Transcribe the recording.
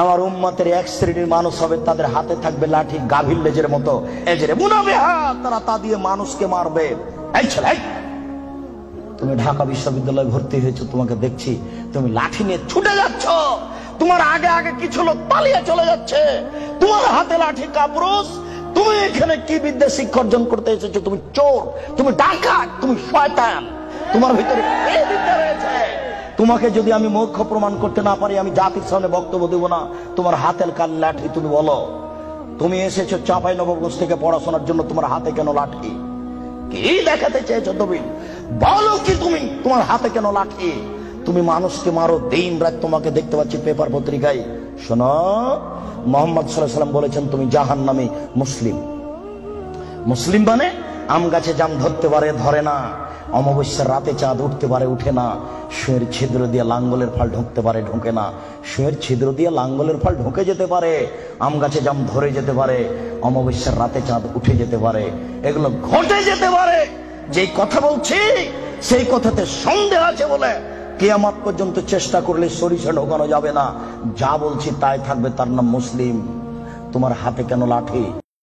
আমার উম্মতের এক শ্রেণীর মানুষ হবে, তাদের হাতে থাকবে লাঠি, গাভীর লেজের মতো এজরে মুনাবে হাত, তারা তা দিয়ে মানুষকে মারবে। এই ছেলে, তুমি ঢাকা বিশ্ববিদ্যালয়ে ভর্তি হয়েছো, তোমাকে দেখছি তুমি লাঠি নিয়ে ছুটে যাচ্ছ, তোমার আগে আগে কিছু লোক পালিয়ে চলে যাচ্ছে, তোমার হাতে লাঠি কাপুরুষ। তুমি এখানে কি বিদ্যা শিক্ষা অর্জন করতে এসেছো? তুমি চোর, তুমি ডাকাত, তুমি শয়তান, তোমার ভিতরে এই বিদ্যা রয়েছে। তোমাকে যদি আমি মূর্খ প্রমাণ করতে না পারি, আমি জাতির সামনে বক্তব্য দেব না। তোমার হাতের কাল লাঠি, তুমি বলো তুমি এসেছো চাঁপাইনবাবগঞ্জ থেকে পড়াশোনার জন্য, তোমার হাতে কেন লাঠি? কি দেখাতে চেয়েছো তুমি? বলো কি তুমি, তোমার হাতে কেন লাঠি? তুমি মানুষকে মারো দিন রাত, তোমাকে দেখতে পাচ্ছি পেপার পত্রিকায়। শোনো, মুহাম্মদ সাল্লাল্লাহু আলাইহি ওয়াসাল্লাম বলেছেন তুমি জাহান্নামী মুসলিম। মুসলিম মানে আম গাছে জাম ধরতে পারে, ধরে না, অমাবস্যার রাতে চাঁদ উঠতে পারে, উঠে না, শুয়ের ছিদ্র দিয়ে লাঙ্গলের ফাল ঢুকতে পারে, ঢোকে না, শুয়ের ছিদ্র দিয়ে লাঙ্গলের ফাল ঢুকে যেতে পারে, আম গাছে জাম ধরে যেতে পারে, অমাবস্যার রাতে চাঁদ উঠে যেতে পারে, এগুলো ঘটে যেতে পারে। যেই কথা বলছি সেই কথাতে সন্দেহ আছে বলে কিয়ামত পর্যন্ত চেষ্টা করলে সরিষা ঢোকানো যাবে না। যা বলছি তাই থাকবে, তার নাম মুসলিম। তোমার হাতে কেন লাঠি?